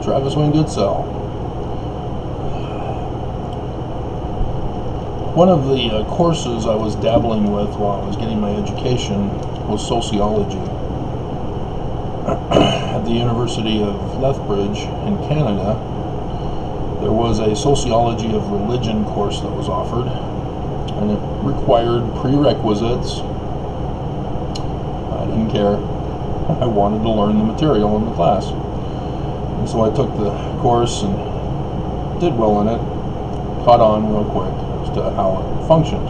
Travis Wayne Goodsell. One of the courses I was dabbling with while I was getting my education was sociology. At the University of Lethbridge in Canada, there was a sociology of religion course that was offered, and it required prerequisites. I didn't care. I wanted to learn the material in the class. And so I took the course and did well in it, caught on real quick as to how it functioned.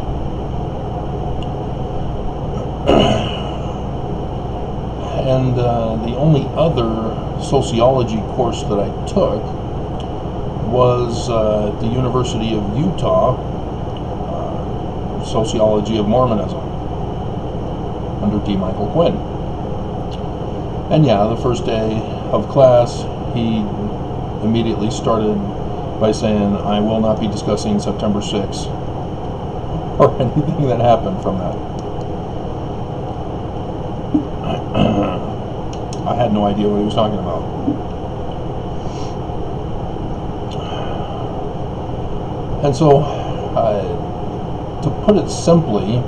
And the only other sociology course that I took was at the University of Utah, Sociology of Mormonism, under D. Michael Quinn. And yeah, the first day of class, he immediately started by saying, I will not be discussing September 6th or anything that happened from that. I had no idea what he was talking about. And so, to put it simply,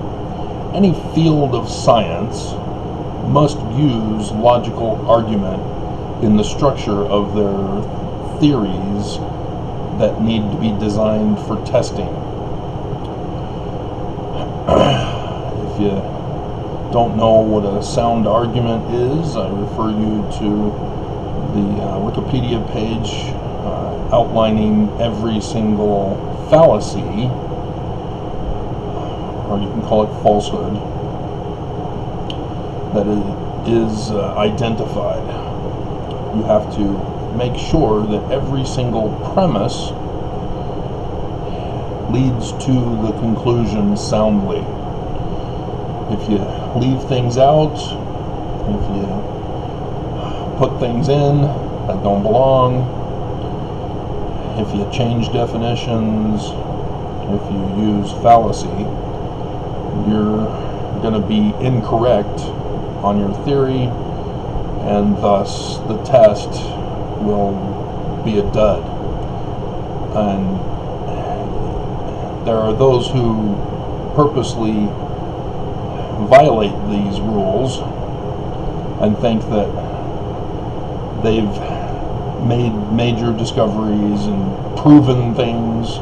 any field of science must use logical argument in the structure of their theories that need to be designed for testing. If you don't know what a sound argument is, I refer you to the Wikipedia page outlining every single fallacy, or you can call it falsehood, that is identified. You have to make sure that every single premise leads to the conclusion soundly. If you leave things out, if you put things in that don't belong, if you change definitions, if you use fallacy, you're going to be incorrect on your theory, and thus the test will be a dud. And there are those who purposely violate these rules and think that they've made major discoveries and proven things.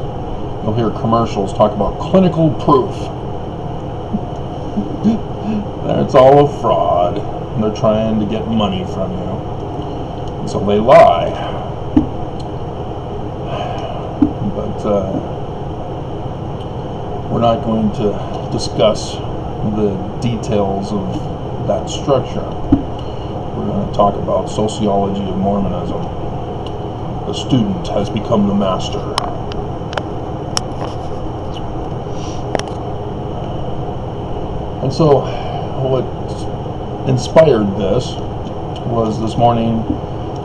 You'll hear commercials talk about clinical proof. It's all a fraud. They're trying to get money from you. And so they lie. But we're not going to discuss the details of that structure. We're going to talk about sociology of Mormonism. The student has become the master. And so what inspired this was this morning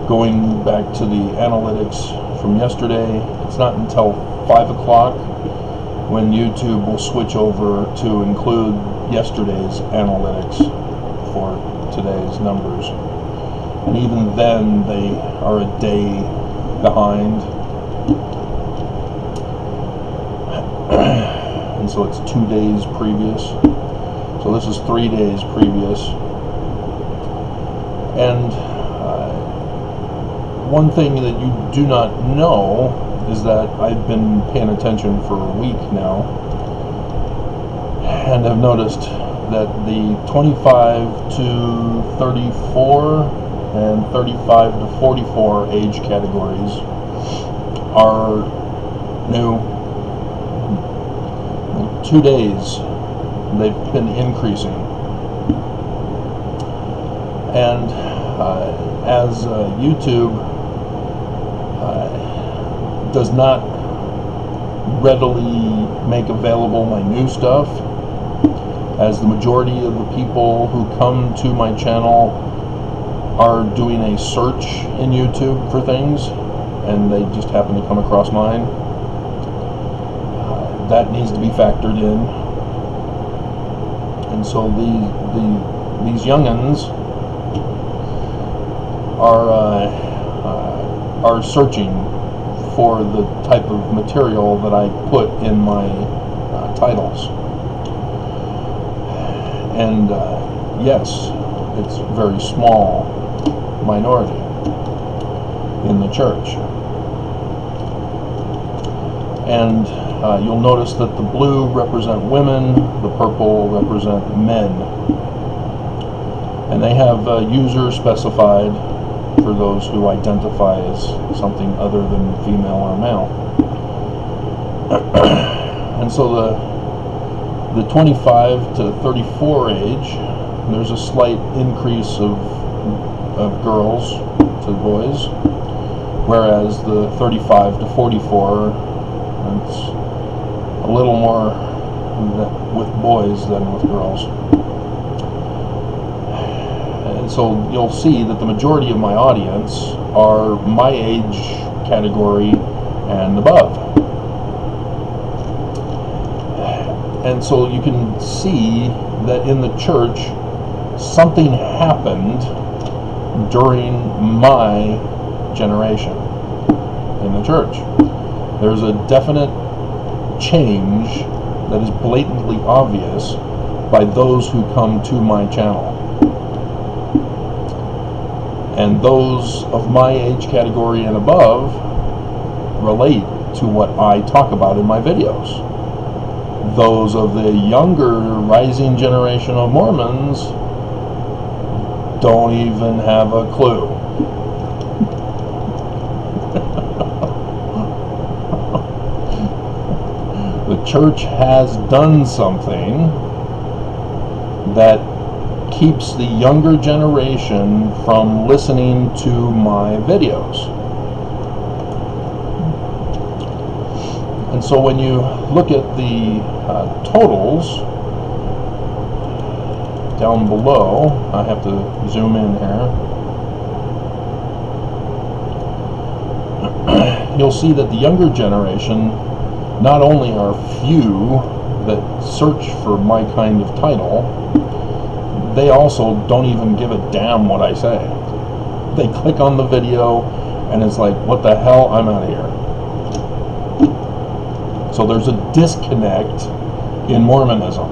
going back to the analytics from yesterday. It's not until 5 o'clock when YouTube will switch over to include yesterday's analytics for today's numbers. And even then, they are a day behind. And so it's 2 days previous. So this is 3 days previous. And one thing that you do not know is that I've been paying attention for a week now, and I've noticed that the 25 to 34 and 35 to 44 age categories are new. 2 days they've been increasing, and as YouTube does not readily make available my new stuff, as the majority of the people who come to my channel are doing a search in YouTube for things, and they just happen to come across mine. That needs to be factored in. And so these young'uns are are searching for the type of material that I put in my titles. And yes, it's a very small minority in the church. And you'll notice that the blue represent women, the purple represent men. And they have users specified for those who identify as something other than female or male. And so the 25 to 34 age, there's a slight increase of girls to boys, whereas the 35 to 44, it's a little more with boys than with girls. And so you'll see that the majority of my audience are my age category and above. And so you can see that in the church, something happened during my generation in the church. There's a definite change that is blatantly obvious by those who come to my channel. And those of my age category and above relate to what I talk about in my videos. Those of the younger rising generation of Mormons don't even have a clue. The church has done something that keeps the younger generation from listening to my videos. And so when you look at the totals down below, I have to zoom in here, you'll see that the younger generation not only are few that search for my kind of title, they also don't even give a damn what I say. They click on the video and it's like, what the hell, I'm out of here. So there's a disconnect in Mormonism.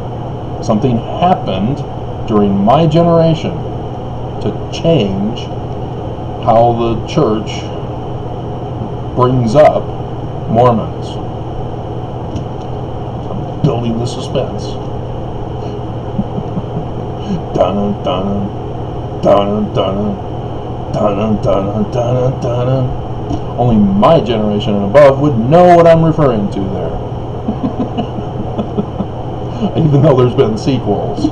Something happened during my generation to change how the church brings up Mormons. I'm building the suspense. Dun dun dun dun dun dun dun dun. Only my generation and above would know what I'm referring to there. Even though there's been sequels.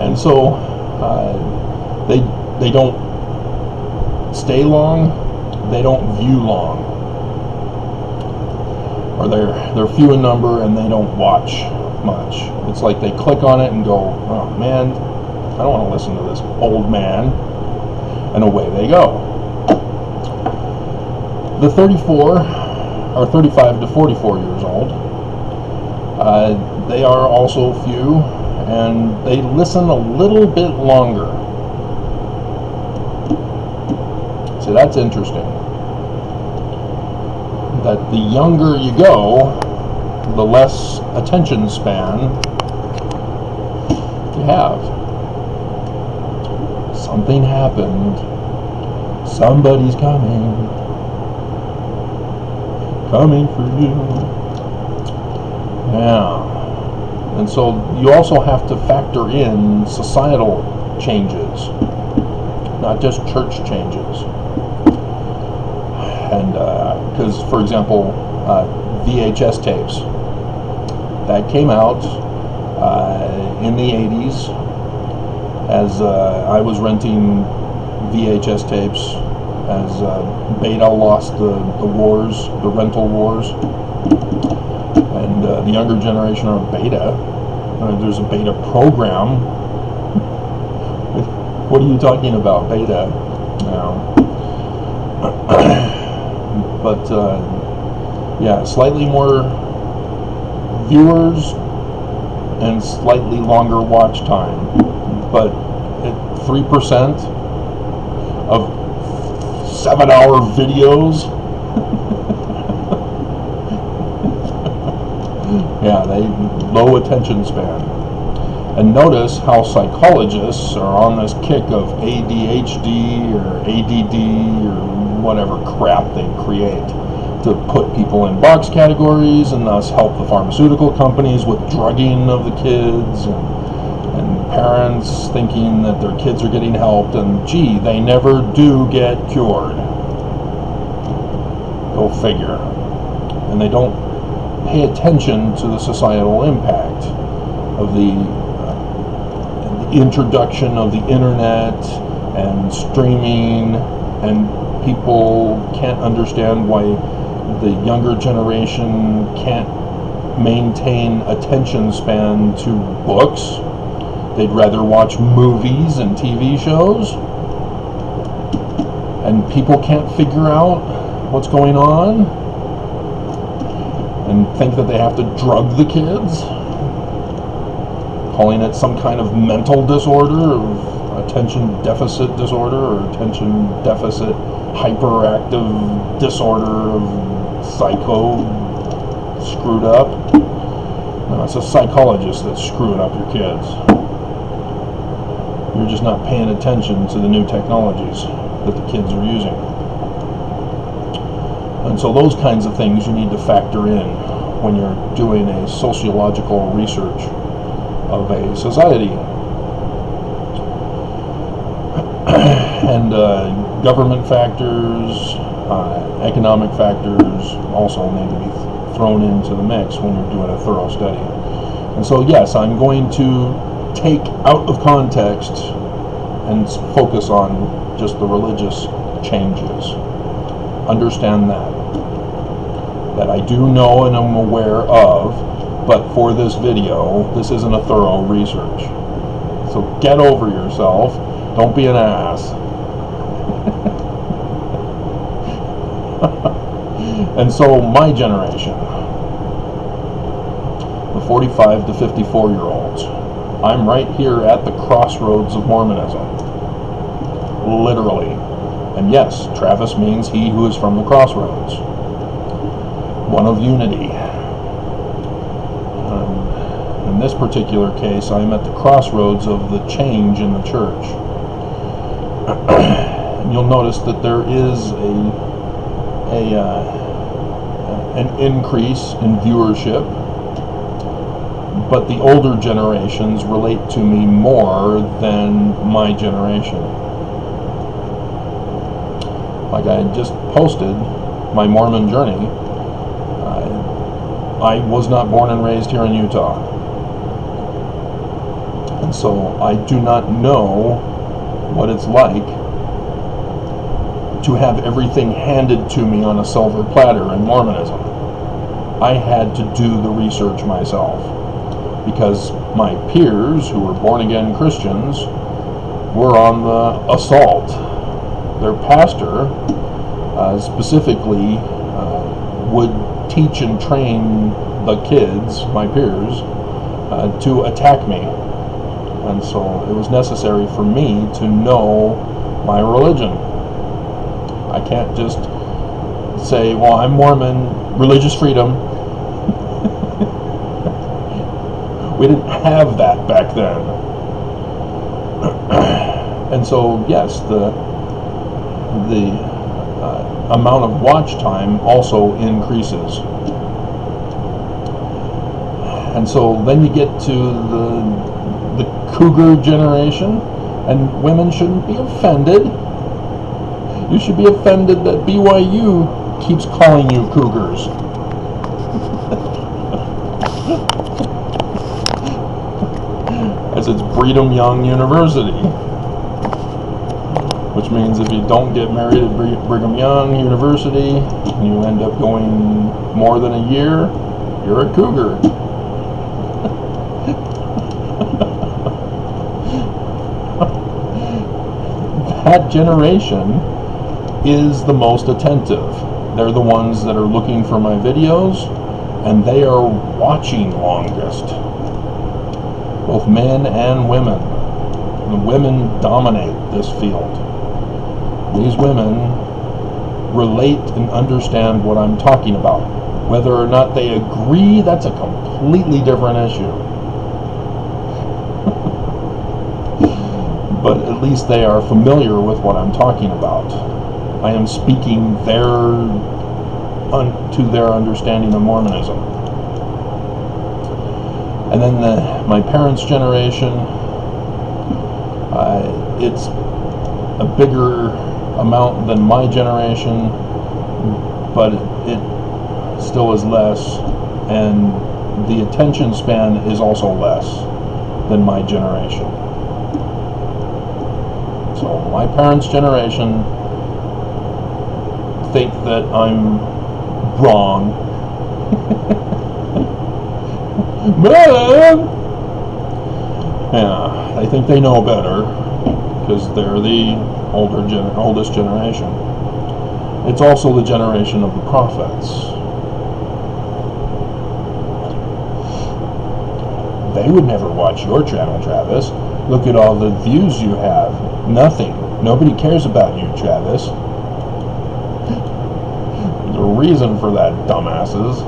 And so they don't stay long, they don't view long, or they're few in number and they don't watch much. It's like they click on it and go, oh man, I don't want to listen to this old man, and away they go. The 34 or 35 to 44 years old, they are also few and they listen a little bit longer. So that's interesting. That the younger you go, the less attention span you have. Something happened. Somebody's coming. Coming for you. Yeah. And so you also have to factor in societal changes, not just church changes. And because, for example, VHS tapes, that came out in the 80s as I was renting VHS tapes as Beta lost the wars, the rental wars, and the younger generation are Beta. There's a Beta program. What are you talking about, Beta? But yeah, slightly more viewers, and slightly longer watch time. But at 3% of 7-hour videos, yeah, they low attention span. And notice how psychologists are on this kick of ADHD or ADD or whatever crap they create to put people in box categories and thus help the pharmaceutical companies with drugging of the kids, and parents thinking that their kids are getting helped, and gee, they never do get cured. Go figure. And they don't pay attention to the societal impact of the introduction of the internet and streaming, and people can't understand why the younger generation can't maintain attention span to books. They'd rather watch movies and TV shows, and people can't figure out what's going on and think that they have to drug the kids, calling it some kind of mental disorder, of attention deficit disorder, or attention deficit hyperactive disorder of psycho screwed up. No, it's a psychologist that's screwing up your kids. You're just not paying attention to the new technologies that the kids are using. And so those kinds of things you need to factor in when you're doing a sociological research of a society. And government factors, economic factors also need to be thrown into the mix when you're doing a thorough study. And so yes, I'm going to take out of context and focus on just the religious changes. Understand that I do know and am aware of, but for this video, this isn't a thorough research. So get over yourself. Don't be an ass. And so my generation, the 45 to 54 year olds, I'm right here at the crossroads of Mormonism. Literally. And yes, Travis means he who is from the crossroads. One of unity. In this particular case, I'm at the crossroads of the change in the church. And you'll notice that there is an increase in viewership, but the older generations relate to me more than my generation. Like I just posted my Mormon journey. I was not born and raised here in Utah, and so I do not know what it's like to have everything handed to me on a silver platter in Mormonism. I had to do the research myself, because my peers who were born-again Christians were on the assault. Their pastor specifically would teach and train the kids, my peers, to attack me. And so it was necessary for me to know my religion. I can't just say, well, I'm Mormon, religious freedom. We didn't have that back then. And so, yes, the amount of watch time also increases. And so then you get to the cougar generation, and women shouldn't be offended. You should be offended that BYU keeps calling you cougars. As it's Brigham Young University, which means if you don't get married at Brigham Young University and you end up going more than a year, you're a cougar. That generation is the most attentive. They're the ones that are looking for my videos, and they are watching longest. both men and women. The women dominate this field. These women relate and understand what I'm talking about. Whether or not they agree, that's a completely different issue. But at least they are familiar with what I'm talking about. I am speaking to their understanding of Mormonism. And then my parents' generation, it's a bigger amount than my generation, but it still is less, and the attention span is also less than my generation. So my parents' generation think that I'm wrong. Man! Yeah, they think they know better because they're the oldest generation. It's also the generation of the prophets. They would never watch your channel, Travis. Look at all the views you have. Nothing. Nobody cares about you, Travis. There's a reason for that, dumbasses.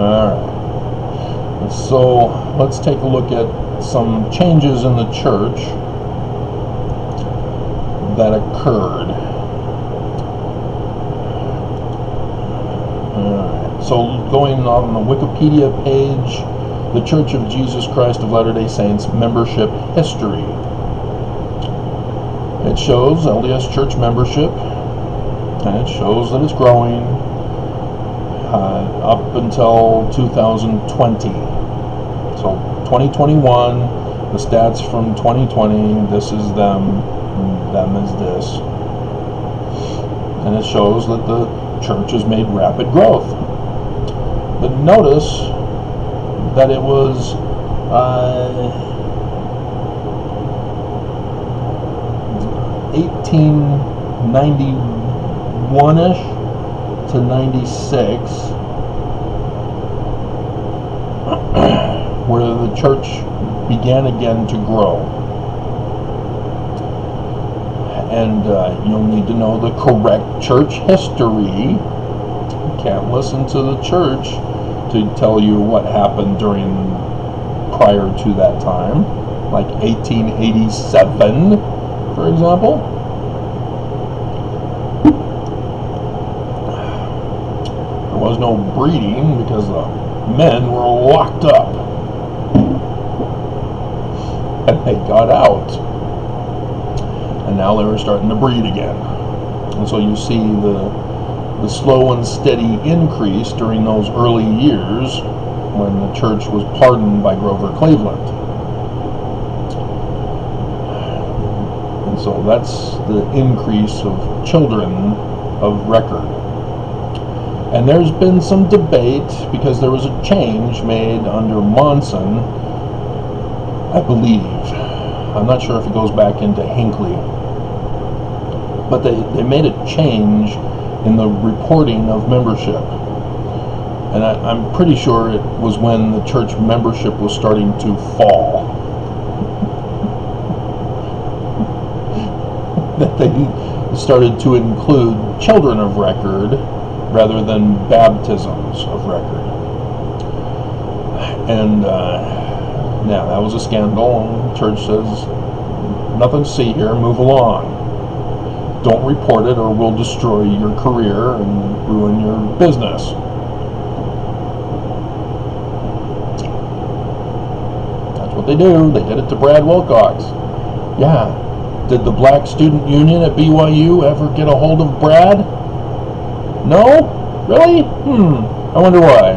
Alright. So, let's take a look at some changes in the church that occurred. Alright. So, going on the Wikipedia page, the Church of Jesus Christ of Latter-day Saints membership history. It shows LDS church membership, and it shows that it's growing up until 2020. So 2021, the stats from 2020, this is them is this. And it shows that the church has made rapid growth. But notice that it was 1891-ish to 96 where the church began again to grow. And you'll need to know the correct church history. You can't listen to the church to tell you what happened prior to that time, like 1887, for example. There was no breeding because the men were locked up and they got out, and now they were starting to breed again. And so you see the slow and steady increase during those early years when the church was pardoned by Grover Cleveland. And so that's the increase of children of record. And there's been some debate because there was a change made under Monson, I believe. I'm not sure if it goes back into Hinckley. But they made a change in the reporting of membership. And I'm pretty sure it was when the church membership was starting to fall that they started to include children of record rather than baptisms of record. And yeah, that was a scandal, and the church says, nothing to see here, move along. Don't report it or we'll destroy your career and ruin your business. That's what they do. They did it to Brad Wilcox. Yeah. Did the Black Student Union at BYU ever get a hold of Brad? No? Really? I wonder why.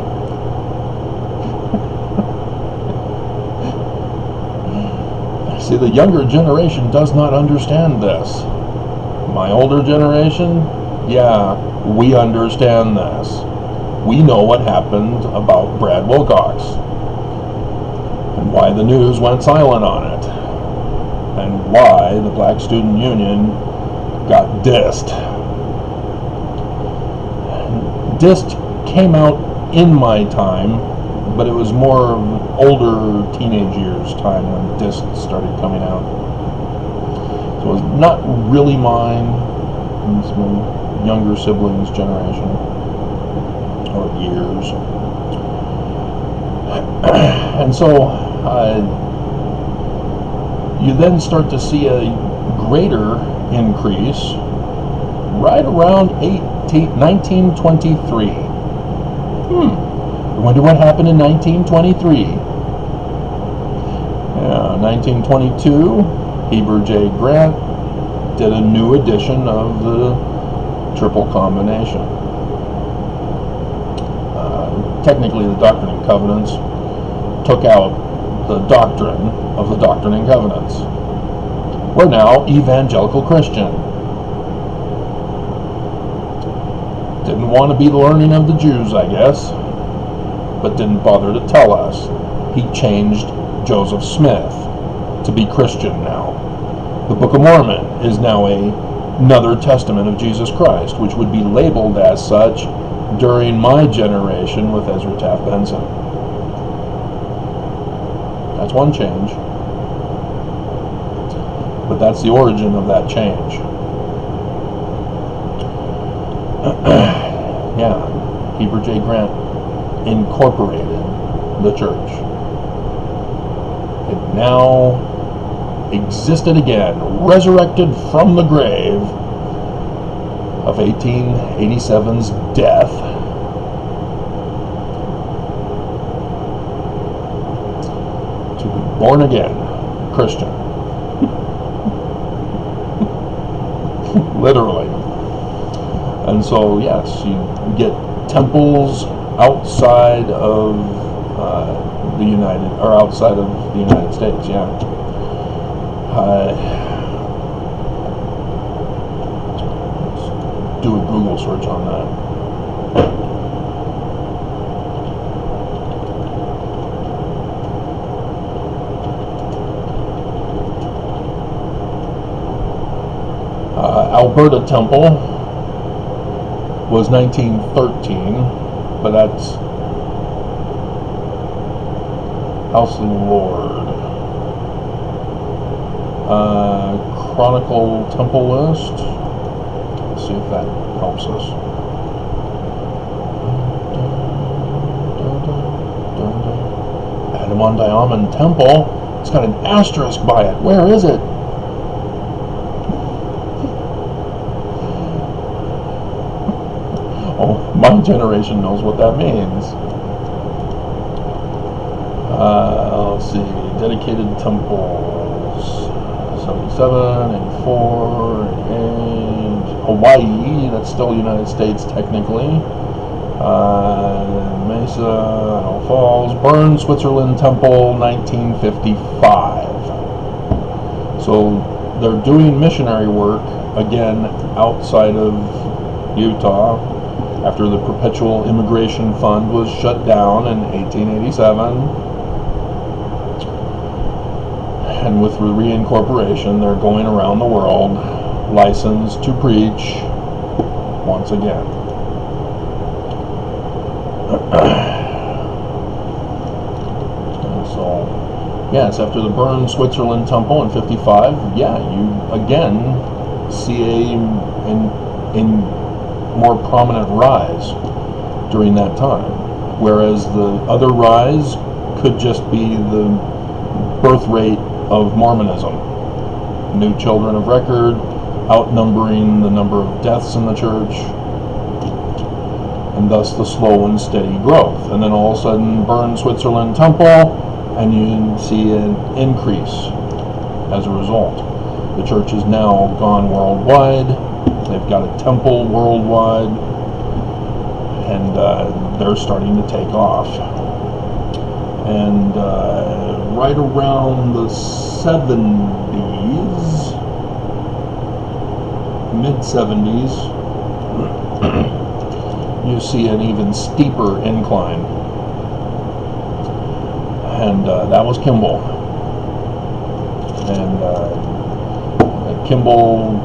See, the younger generation does not understand this. My older generation, yeah, we understand this. We know what happened about Brad Wilcox and why the news went silent on it and why the Black Student Union got dissed. Dissed came out in my time but it was more older teenage years time when discs started coming out. So it was not really mine. It's my younger siblings' generation or years. And so you then start to see a greater increase right around 1923. I wonder what happened in 1923. Yeah, 1922, Heber J. Grant did a new edition of the triple combination. Technically, the Doctrine and Covenants took out the doctrine of the Doctrine and Covenants. We're now evangelical Christian. Didn't want to be the learning of the Jews, I guess, but didn't bother to tell us. He changed Joseph Smith to be Christian now. The Book of Mormon is now another testament of Jesus Christ, which would be labeled as such during my generation with Ezra Taft Benson. That's one change. But that's the origin of that change. Yeah, Heber J. Grant incorporated the church. It now existed again, resurrected from the grave of 1887's death. To be born again, Christian. Literally. And so, yes, you get temples outside of outside of the United States, yeah. Let's do a Google search on that. Alberta Temple was 1913, but that's House of the Lord. Chronicle Temple List. Let's see if that helps us. Adamon Temple. It's got an asterisk by it. Where is it? Oh, my generation knows what that means. Let's see, dedicated temples, 77, 84, and Hawaii, that's still United States technically. Mesa, Idaho Falls, Bern, Switzerland Temple, 1955. So they're doing missionary work, again, outside of Utah, after the Perpetual Immigration Fund was shut down in 1887. And with the reincorporation, they're going around the world, licensed to preach once again. And so, yes, after the Bern, Switzerland Temple in 55, yeah, you again see a more prominent rise during that time, whereas the other rise could just be the birth rate of Mormonism. New children of record outnumbering the number of deaths in the church, and thus the slow and steady growth. And then all of a sudden, Bern, Switzerland Temple, and you see an increase as a result. The church has now gone worldwide. They've got a temple worldwide, and they're starting to take off. And right around the 70s, mid-70s, you see an even steeper incline. And that was Kimball. And Kimball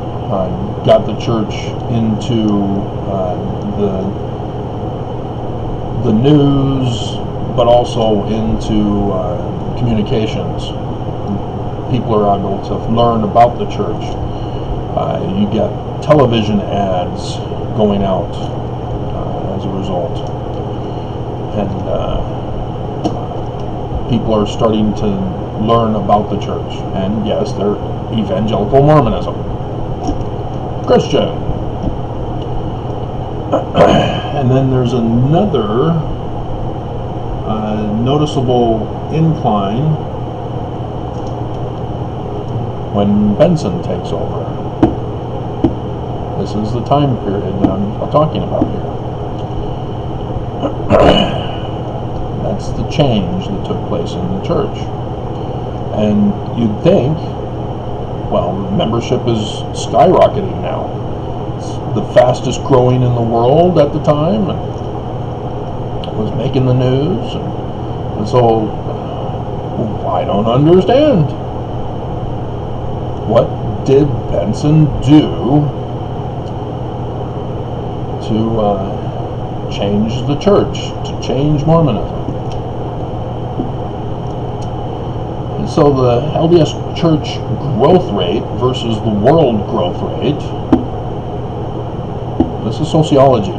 got the church into the news, but also into communications. People are able to learn about the church. You get television ads going out as a result. And people are starting to learn about the church. And yes, they're evangelical Mormonism. Christian. And then there's another noticeable incline when Benson takes over. This is the time period that I'm talking about here. That's the change that took place in the church. And you'd think, well, membership is skyrocketing now. It's the fastest growing in the world at the time, and it was making the news. And so, I don't understand. What did Benson do to change the church, to change Mormonism? And so the LDS church growth rate versus the world growth rate, this is sociology.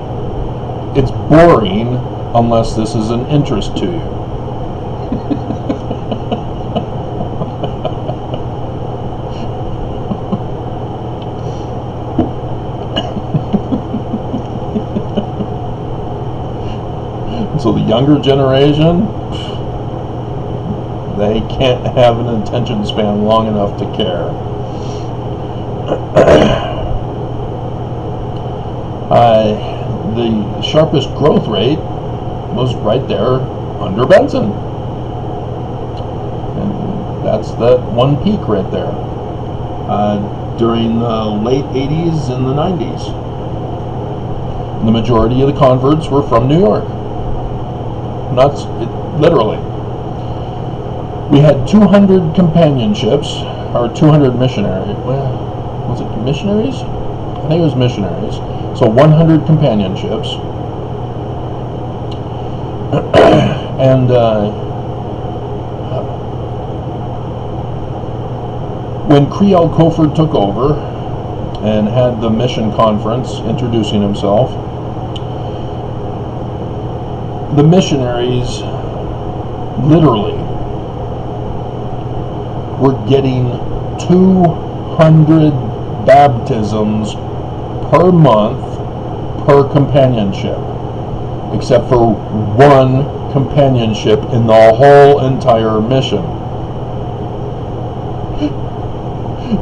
It's boring unless this is an interest to you. So the younger generation, they can't have an attention span long enough to care. The sharpest growth rate was right there under Benson. And that's that one peak right there. During the late 80s and the 90s. The majority of the converts were from New York. Literally. We had 200 companionships, or 200 missionaries. Well, was it missionaries? I think it was missionaries. So 100 companionships. And when Creel Cofer took over and had the mission conference introducing himself, the missionaries literally were getting 200 baptisms per month per companionship, except for one companionship in the whole entire mission.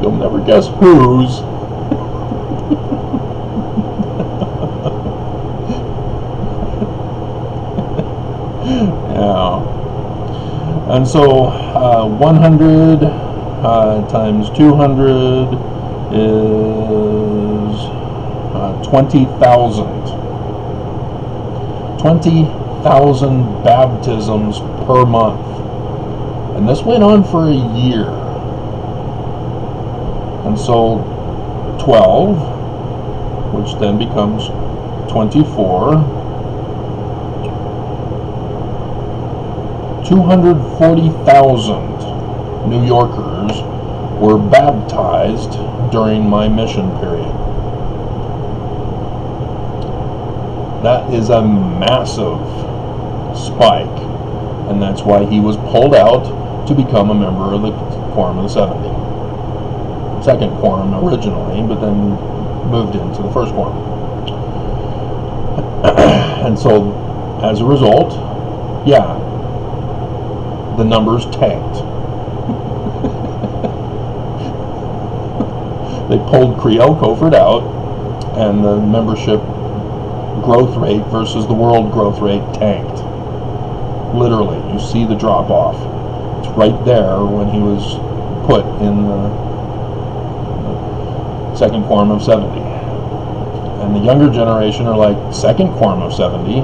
You'll never guess whose. Yeah. And so 100 times 200 is 20,000. 20,000 baptisms per month. And this went on for a year. And so 12, which then becomes 24, 240,000 New Yorkers were baptized during my mission period. That is a massive spike, and that's why he was pulled out to become a member of the Quorum of the 70. Second quorum originally, but then moved into the first quorum. And so, as a result, yeah, the numbers tanked. They pulled Creel Cofer out, and the membership growth rate versus the world growth rate tanked. Literally, you see the drop off. It's right there when he was put in the second quorum of 70. And the younger generation are like, second quorum of 70?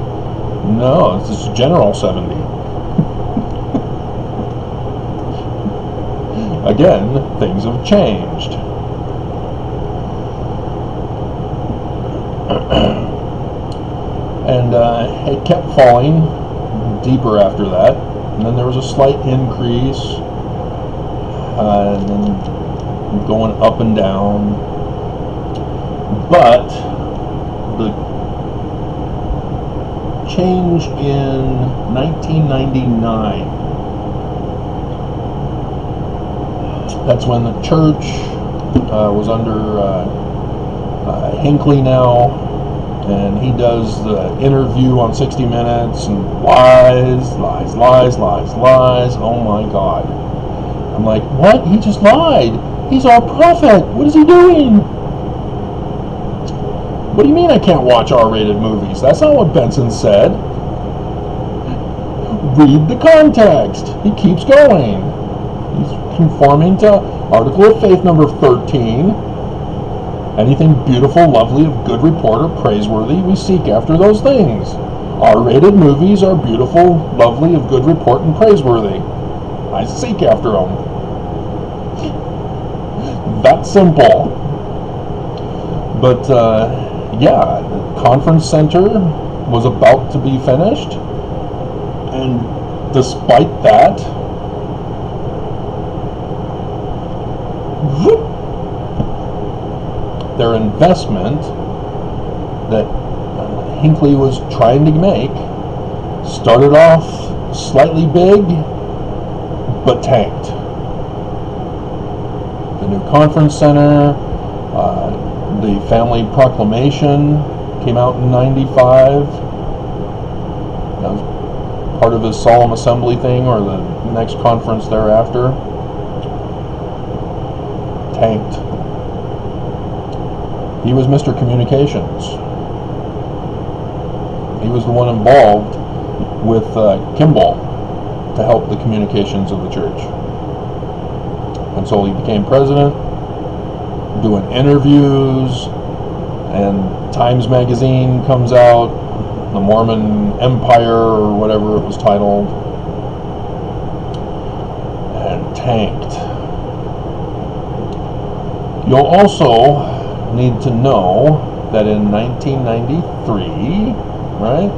No, it's just general 70. Again, things have changed. And it kept falling deeper after that. And then there was a slight increase, and then going up and down. But the change in 1999, that's when the church was under Hinckley now, and he does the interview on 60 Minutes, and lies. Oh my God. I'm like, what? He just lied. He's our prophet. What is he doing? What do you mean I can't watch R-rated movies? That's not what Benson said. Read the context. He keeps going. He's conforming to Article of Faith number 13. Anything beautiful, lovely, of good report, or praiseworthy, we seek after those things. R-rated movies are beautiful, lovely, of good report, and praiseworthy. I seek after them. That's simple. But, yeah, the conference center was about to be finished, and despite that, their investment that Hinckley was trying to make started off slightly big, but tanked. The new conference center, the family proclamation came out in 95. That was part of his solemn assembly thing, or the next conference thereafter. Tanked. He was Mr. Communications. He was the one involved with Kimball to help the communications of the church. And so he became president, doing interviews, and Times Magazine comes out, the Mormon Empire, or whatever it was titled, and tanked. You'll also need to know that in 1993, right?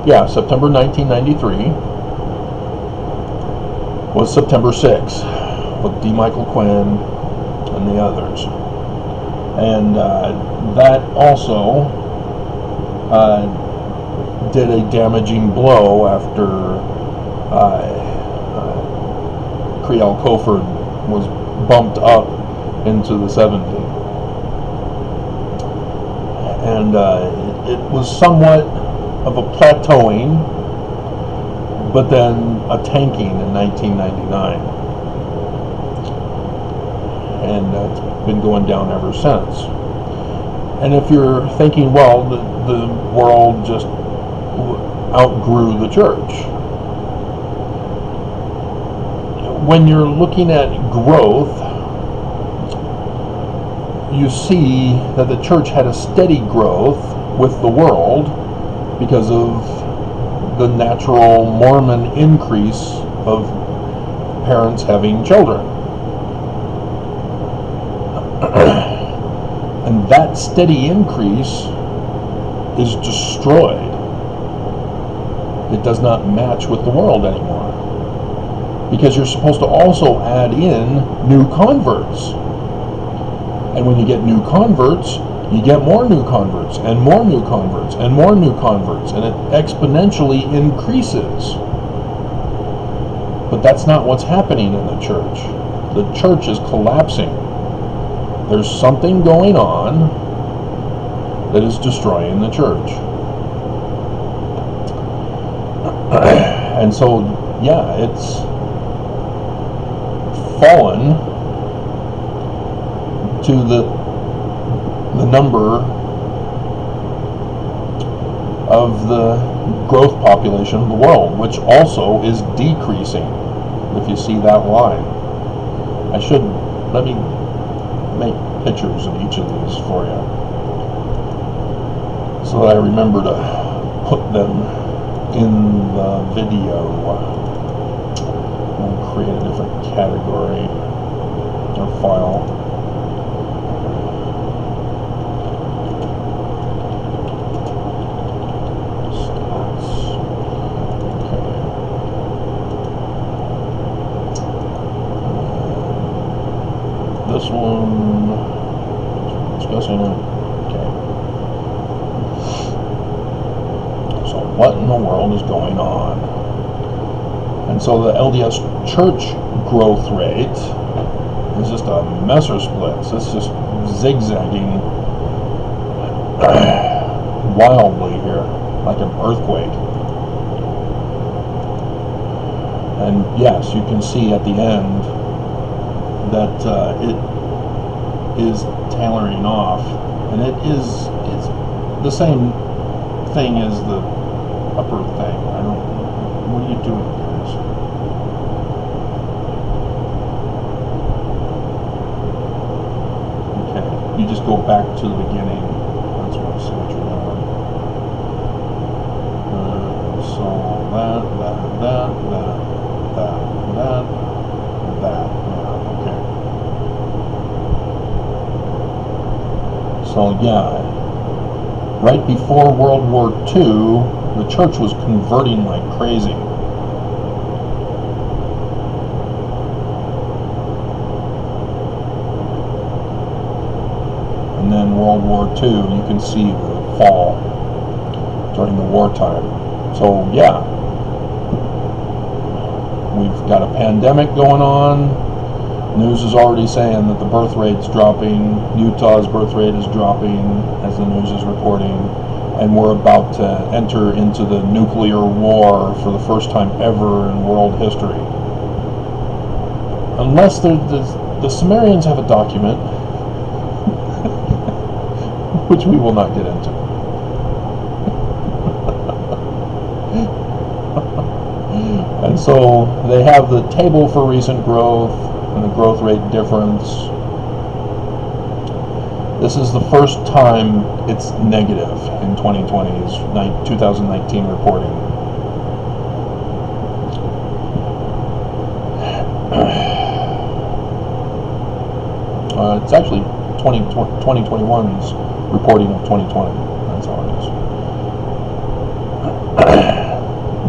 Yeah, September 1993 was September 6th with D. Michael Quinn and the others. And that also did a damaging blow after Creole Coford was bumped up into the 70. And it was somewhat of a plateauing, but then a tanking in 1999. And it's been going down ever since. And if you're thinking, well, the world just outgrew the church. When you're looking at growth, you see that the church had a steady growth with the world because of the natural Mormon increase of parents having children. And that steady increase is destroyed. It does not match with the world anymore. Because you're supposed to also add in new converts. And when you get new converts, you get more new converts, and more new converts, and more new converts, and it exponentially increases. But that's not what's happening in the church. The church is collapsing. There's something going on that is destroying the church. And so, yeah, it's fallen to the number of the growth population of the world, which also is decreasing, if you see that line. Let me make pictures of each of these for you. so that I remember to put them in the video. I'll create a different category or file. This one, discussing it. Okay. So what in the world is going on? And so the LDS church growth rate is just a mess of splits. It's just zigzagging wildly here, like an earthquake. And yes, you can see at the end that it is tailoring off, and it's the same thing as the upper thing. What are you doing, guys? Okay, you just go back to the beginning. That's what I see what you're doing. So that. So yeah, right before World War II, the church was converting like crazy. And then World War II, you can see the fall during the wartime. So yeah, we've got a pandemic going on. News is already saying that the birth rate's dropping. Utah's birth rate is dropping, as the news is reporting, and we're about to enter into the nuclear war for the first time ever in world history. Unless the Sumerians have a document, which we will not get into. And so they have the table for recent growth and the growth rate difference. This is the first time it's negative in 2020's 2019 reporting. It's actually 2021's reporting of 2020. That's how it is.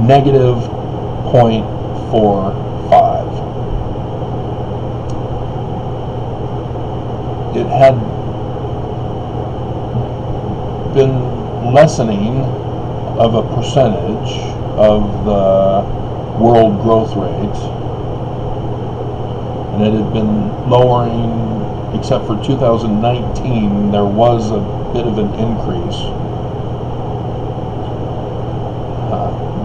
Negative 0.45. It had been lessening of a percentage of the world growth rate, and it had been lowering, except for 2019 there was a bit of an increase,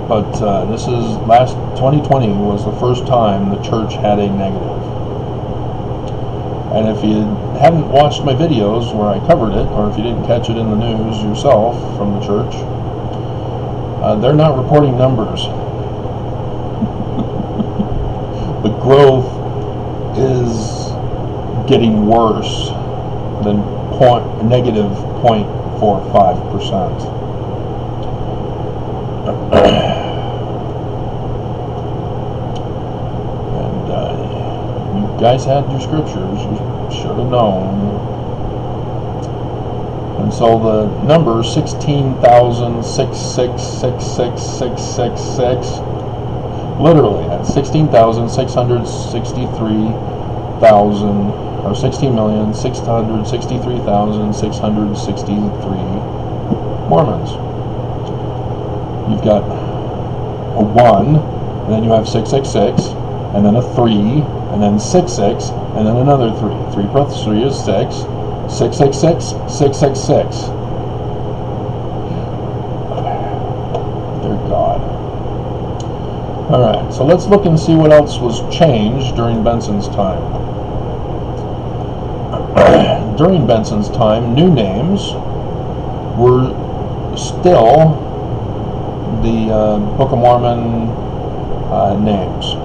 but this is last 2020 was the first time the church had a negative. And if you hadn't watched my videos where I covered it, or if you didn't catch it in the news yourself from the church, they're not reporting numbers. The growth is getting worse than negative 0.45%. And you guys had your scriptures, you should have known. And so the number 16,666,666, literally that's 16,663,000, or 16,663,663 Mormons. You've got a 1, and then you have 666, and then a 3, and then 66, and then another 3. 3 plus 3 is 6. 666, 666. Dear God. Alright, so let's look and see what else was changed during Benson's time. During Benson's time, new names were still the Book of Mormon names.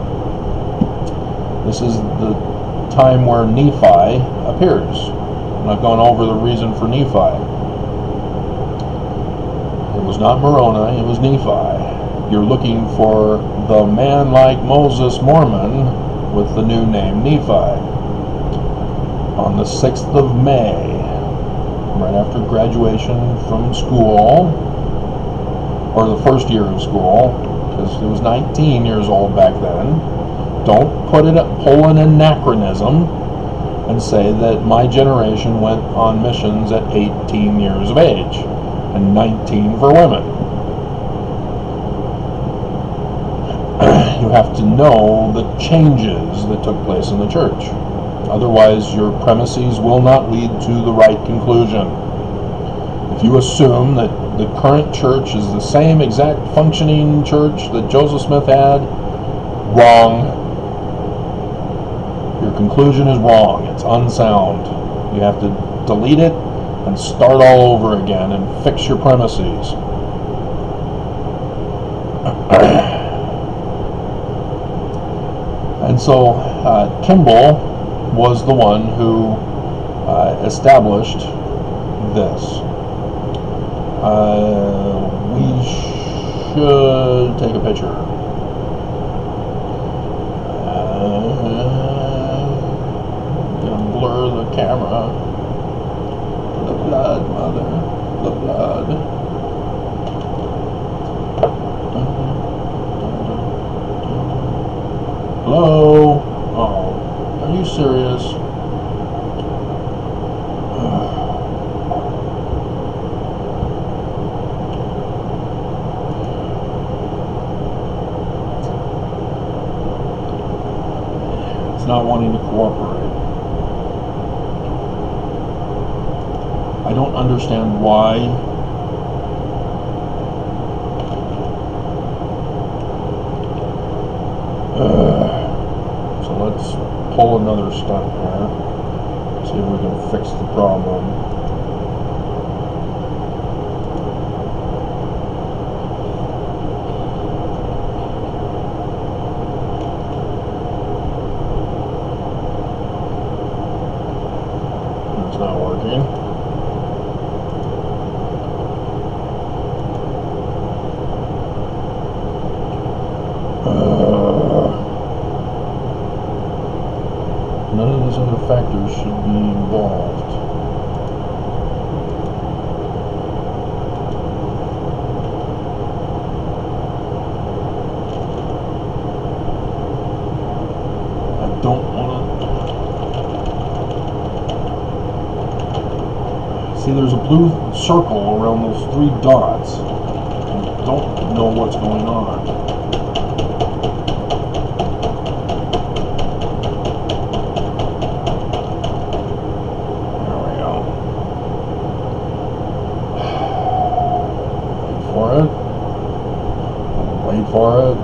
This is the time where Nephi appears. And I've gone over the reason for Nephi. was not Moroni, it was Nephi. You're looking for the man like Moses Mormon with the new name Nephi. On the 6th of May, right after graduation from school, or the first year of school, because it was 19 years old back then. Don't pull an anachronism and say that my generation went on missions at 18 years of age and 19 for women. You have to know the changes that took place in the church. Otherwise, your premises will not lead to the right conclusion. If you assume that the current church is the same exact functioning church that Joseph Smith had, wrong. Your conclusion is wrong. It's unsound. You have to delete it and start all over again and fix your premises. And so Kimball was the one who established this. We should take a picture. Gonna blur the camera. The blood, mother. The blood. Hello? Oh, are you serious? Not wanting to cooperate. I don't understand why. So let's pull another stunt here. See if we can fix the problem. Not working. None of these other factors should be involved. I don't want to. See, there's a blue circle around those 3 dots. I don't know what's going on. There we go. Wait for it. Wait for it.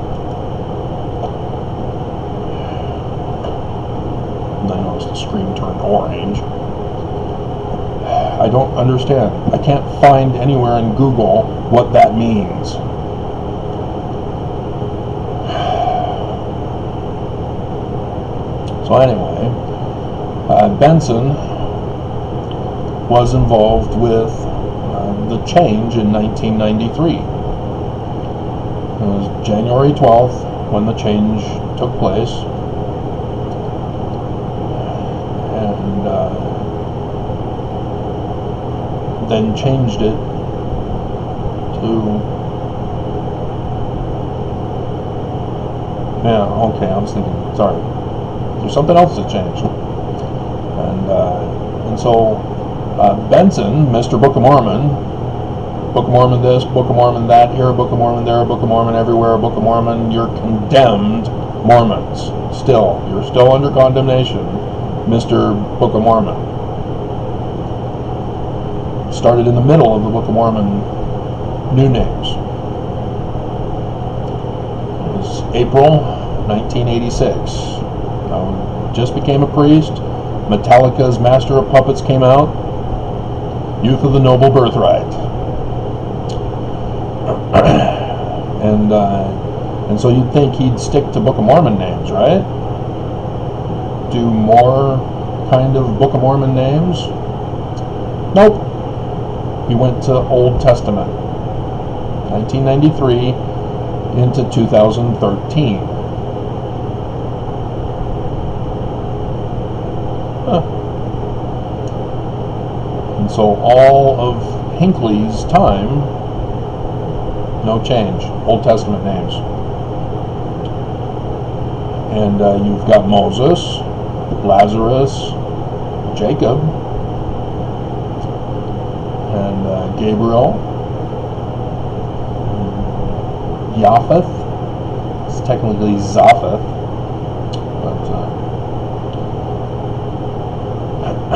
And I noticed the screen turned orange. I don't understand. I can't find anywhere in Google what that means. So anyway, Benson was involved with the change in 1993. It was January 12th when the change took place. And then changed it to, yeah, okay, I was thinking, sorry, there's something else that changed. And so Benson, Mr. Book of Mormon this, Book of Mormon that, here a Book of Mormon, there a Book of Mormon, everywhere a Book of Mormon, you're condemned Mormons. Still, you're still under condemnation, Mr. Book of Mormon. Started in the middle of the Book of Mormon new names. It was April 1986. I just became a priest. Metallica's Master of Puppets came out. Youth of the Noble Birthright. And so you'd think he'd stick to Book of Mormon names, right? Do more kind of Book of Mormon names? Nope. He went to Old Testament. 1993 into 2013. And so all of Hinckley's time, no change. Old Testament names. And you've got Moses, Lazarus, Jacob, and Gabriel, Japheth. It's technically Zapheth, but I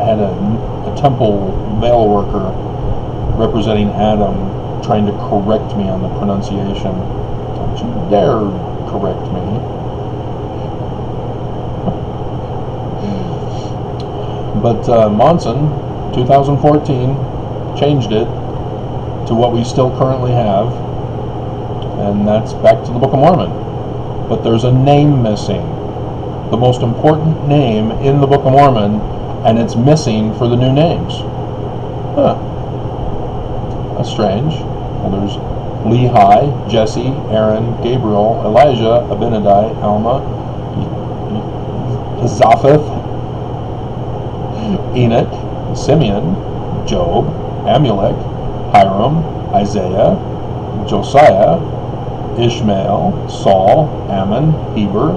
had a temple veil worker representing Adam trying to correct me on the pronunciation. Don't you dare correct me. But Monson, 2014, changed it to what we still currently have, and that's back to the Book of Mormon. But there's a name missing, the most important name in the Book of Mormon, and it's missing for the new names. That's strange. Well, there's Lehi, Jesse, Aaron, Gabriel, Elijah, Abinadi, Alma, Zapheth, Enoch, Simeon, Job, Amulek, Hiram, Isaiah, Josiah, Ishmael, Saul, Ammon, Heber,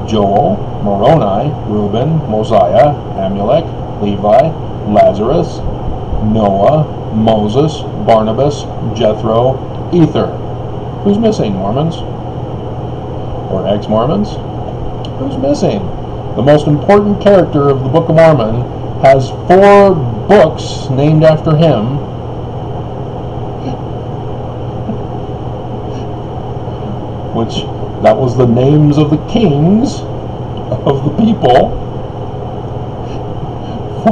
Joel, Moroni, Reuben, Mosiah, Amulek, Levi, Lazarus, Noah, Moses, Barnabas, Jethro, Ether. Who's missing, Mormons? Or ex-Mormons? Who's missing? The most important character of the Book of Mormon has 4 books named after him. Which, that was the names of the kings of the people,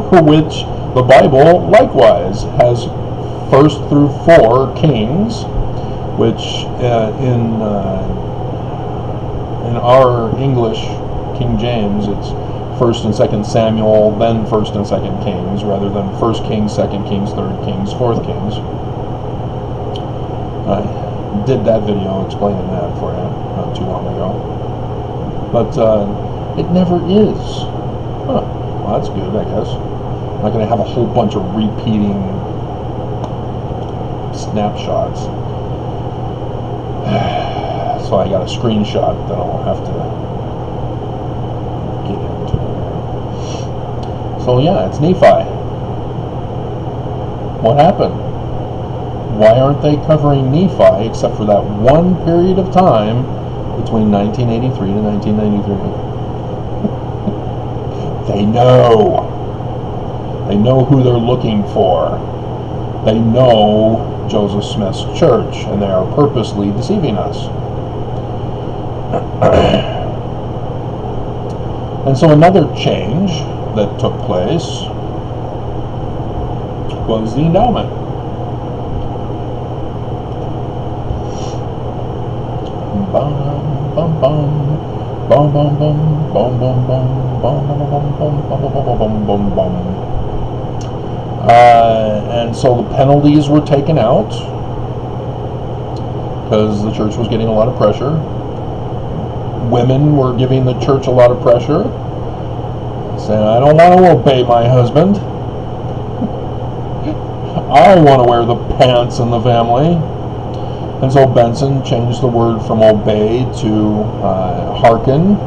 for which the Bible likewise has 1st through 4 kings, which in our English King James, it's 1st and 2nd Samuel, then 1st and 2nd Kings, rather than 1st Kings, 2nd Kings, 3rd Kings, 4th Kings. I did that video explaining that for you not too long ago. But it never is. Well, that's good, I guess. I'm not going to have a whole bunch of repeating snapshots. So I got a screenshot that I'll have to get into. So yeah, it's Nephi. What happened? Why aren't they covering Nephi except for that one period of time between 1983 to 1993? They know. They know who they're looking for. They know Joseph Smith's church, and they are purposely deceiving us. And so another change that took place was the endowment. Bum bum bum bum bum bum bum bum bum bum bum bum bum bum. And so the penalties were taken out because the church was getting a lot of pressure. Women were giving the church a lot of pressure, saying, I don't want to obey my husband. I want to wear the pants in the family. And so Benson changed the word from obey to hearken,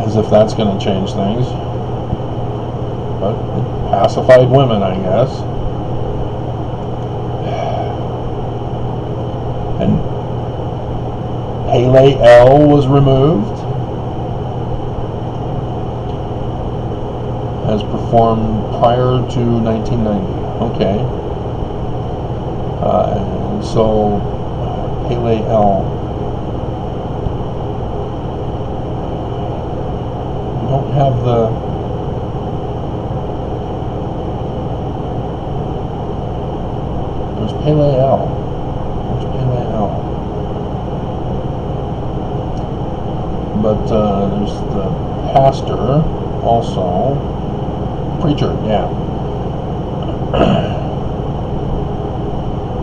as if that's going to change things. But it pacified women, I guess. And Pele L was removed, as performed prior to 1990. Okay. So Pele L. We don't have the there's Pele L. There's Pele L. But there's the pastor also. Preacher, yeah.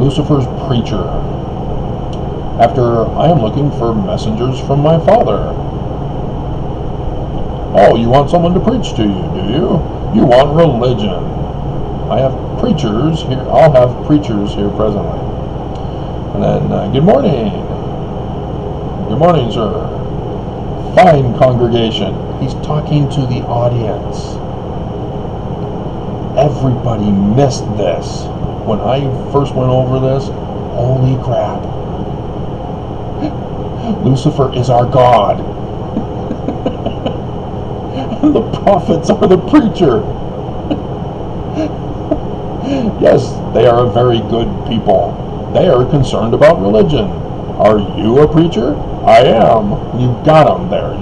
Lucifer's preacher. After I am looking for messengers from my Father. Oh, you want someone to preach to you, do you? You want religion. I have preachers here. I'll have preachers here presently. And then, good morning. Good morning, sir. Fine congregation. He's talking to the audience. Everybody missed this. When I first went over this, holy crap. Lucifer is our God. And the prophets are the preacher. Yes, they are a very good people. They are concerned about religion. Are you a preacher? I am. You got them there.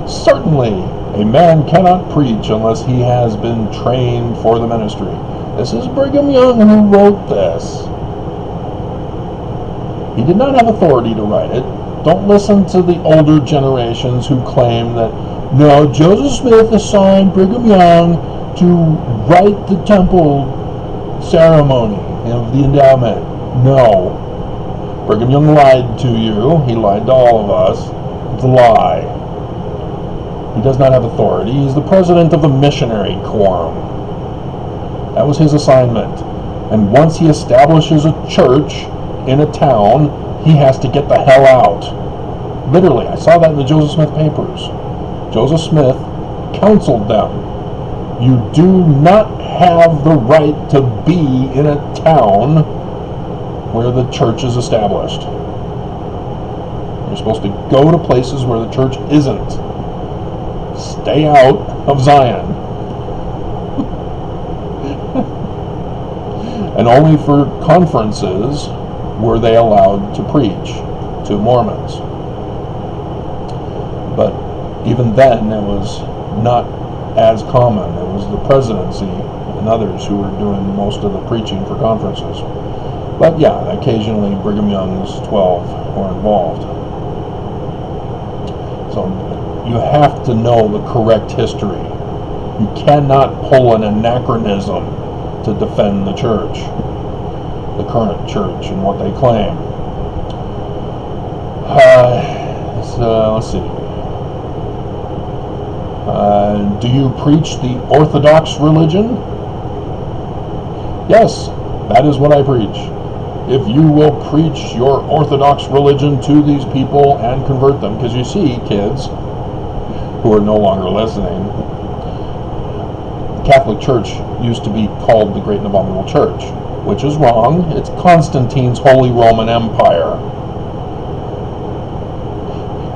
Certainly, a man cannot preach unless he has been trained for the ministry. This is Brigham Young who wrote this. He did not have authority to write it. Don't listen to the older generations who claim that, no, Joseph Smith assigned Brigham Young to write the temple ceremony of the endowment. No. Brigham Young lied to you. He lied to all of us. It's a lie. He does not have authority. He's the president of the missionary quorum. That was his assignment. And once he establishes a church in a town, he has to get the hell out. Literally, I saw that in the Joseph Smith papers. Joseph Smith counseled them. You do not have the right to be in a town where the church is established. You're supposed to go to places where the church isn't. Stay out of Zion. And only for conferences were they allowed to preach to Mormons. But even then, it was not as common. It was the presidency and others who were doing most of the preaching for conferences. But yeah, occasionally Brigham Young's 12 were involved. So you have to know the correct history. You cannot pull an anachronism to defend the church, the current church, and what they claim. Let's see. Do you preach the Orthodox religion? Yes, that is what I preach. If you will preach your Orthodox religion to these people and convert them, because you see, kids who are no longer listening, the Catholic Church used to be called the Great and Abominable Church, which is wrong. It's Constantine's Holy Roman Empire.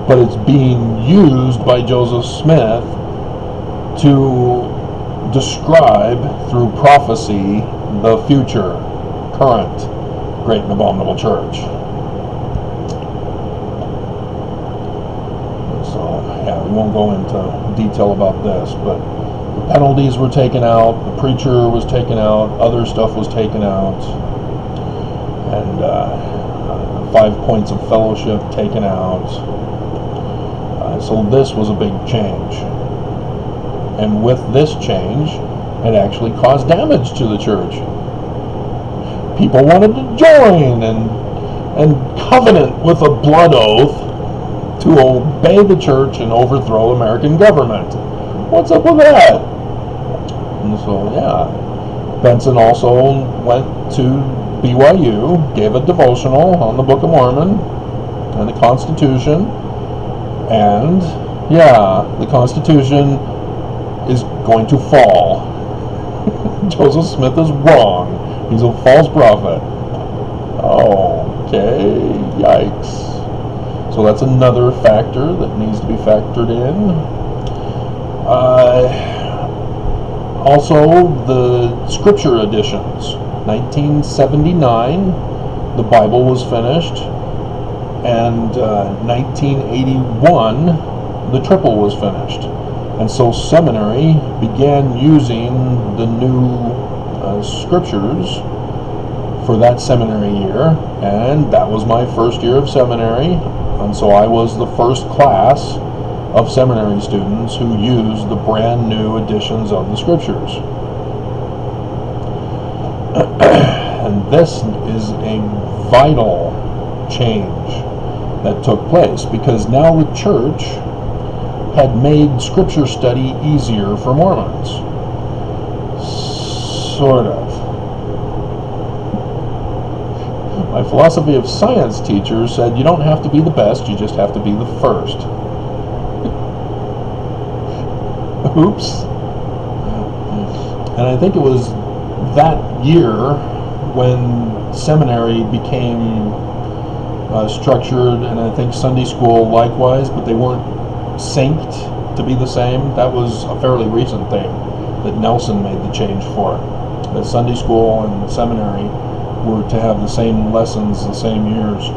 But it's being used by Joseph Smith to describe through prophecy the future, current Great and Abominable Church. So, yeah, we won't go into detail about this, but the penalties were taken out, the preacher was taken out, other stuff was taken out, and 5 points of fellowship taken out. So this was a big change. And with this change, it actually caused damage to the church. People wanted to join and covenant with a blood oath to obey the church and overthrow American government. What's up with that? And so, yeah. Benson also went to BYU, gave a devotional on the Book of Mormon and the Constitution. And, yeah, the Constitution is going to fall. Joseph Smith is wrong. He's a false prophet. Okay, yikes. So that's another factor that needs to be factored in. Also, the scripture editions. 1979, the Bible was finished. And 1981, the triple was finished. And so seminary began using the new scriptures for that seminary year, and that was my first year of seminary, and so I was the first class of seminary students who used the brand new editions of the scriptures. And this is a vital change that took place, because now the church had made scripture study easier for Mormons. Sort of. My philosophy of science teacher said you don't have to be the best, you just have to be the first. Oops. And I think it was that year when seminary became structured, and I think Sunday school likewise, but they weren't synced to be the same. That was a fairly recent thing that Nelson made the change for. That Sunday school and seminary were to have the same lessons, the same years.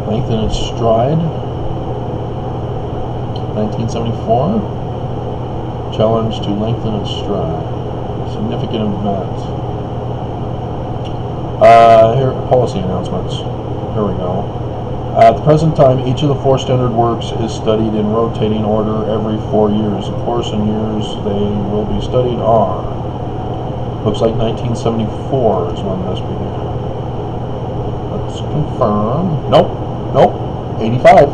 Lengthen its stride. 1974. Challenge to lengthen its stride. Significant event. Here, policy announcements. Here we go. At the present time, each of the 4 standard works is studied in rotating order every 4 years. The course and years they will be studied are. Looks like 1974 is when this began. Let's confirm. Nope. 85.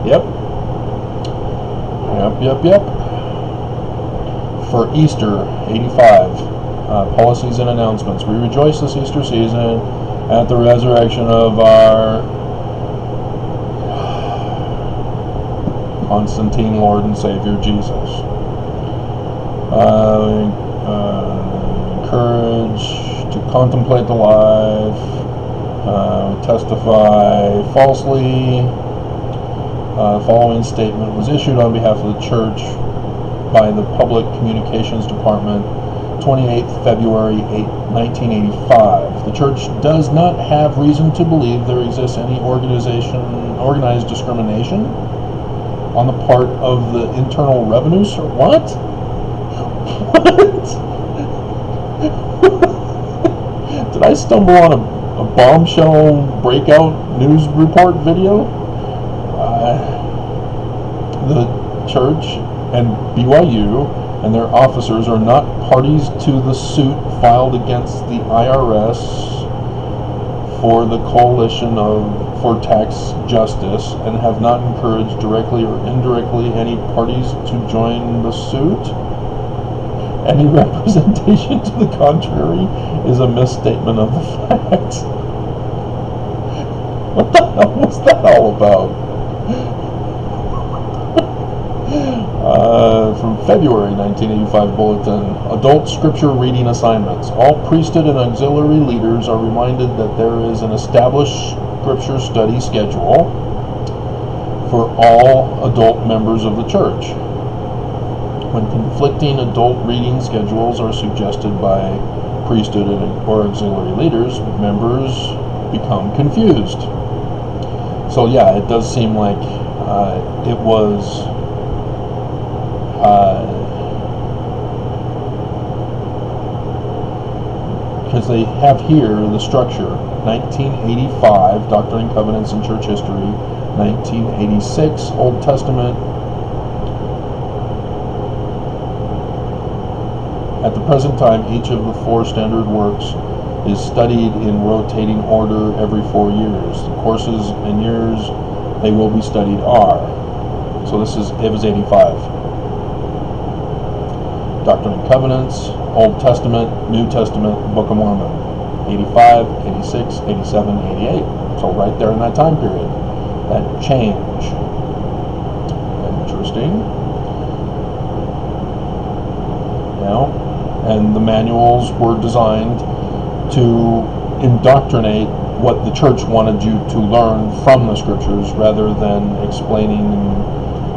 Yep. For Easter, 85. Policies and announcements. We rejoice this Easter season at the resurrection of our Constantine Lord and Savior Jesus. Encourage to contemplate the life, testify falsely. The following statement was issued on behalf of the church by the Public Communications Department, 28th February 1985. The church does not have reason to believe there exists any organized discrimination on the part of the Internal Revenue Service. What? What? Did I stumble on a bombshell breakout news report video? The church and BYU and their officers are not parties to the suit filed against the IRS for the Coalition for Tax Justice, and have not encouraged directly or indirectly any parties to join the suit. Any representation to the contrary is a misstatement of the facts. What the hell was that all about? From February 1985 bulletin, adult scripture reading assignments. All priesthood and auxiliary leaders are reminded that there is an established scripture study schedule for all adult members of the church. When conflicting adult reading schedules are suggested by priesthood or auxiliary leaders, members become confused. So yeah, it does seem like it was because they have here the structure: 1985 Doctrine and Covenants and Church History, 1986 Old Testament. At the present time, each of the 4 standard works is studied in rotating order every 4 years. The courses and years they will be studied are. So it was 85. Doctrine and Covenants, Old Testament, New Testament, Book of Mormon. 85, 86, 87, 88. So right there in that time period, that change. Interesting. And the manuals were designed to indoctrinate what the church wanted you to learn from the scriptures, rather than explaining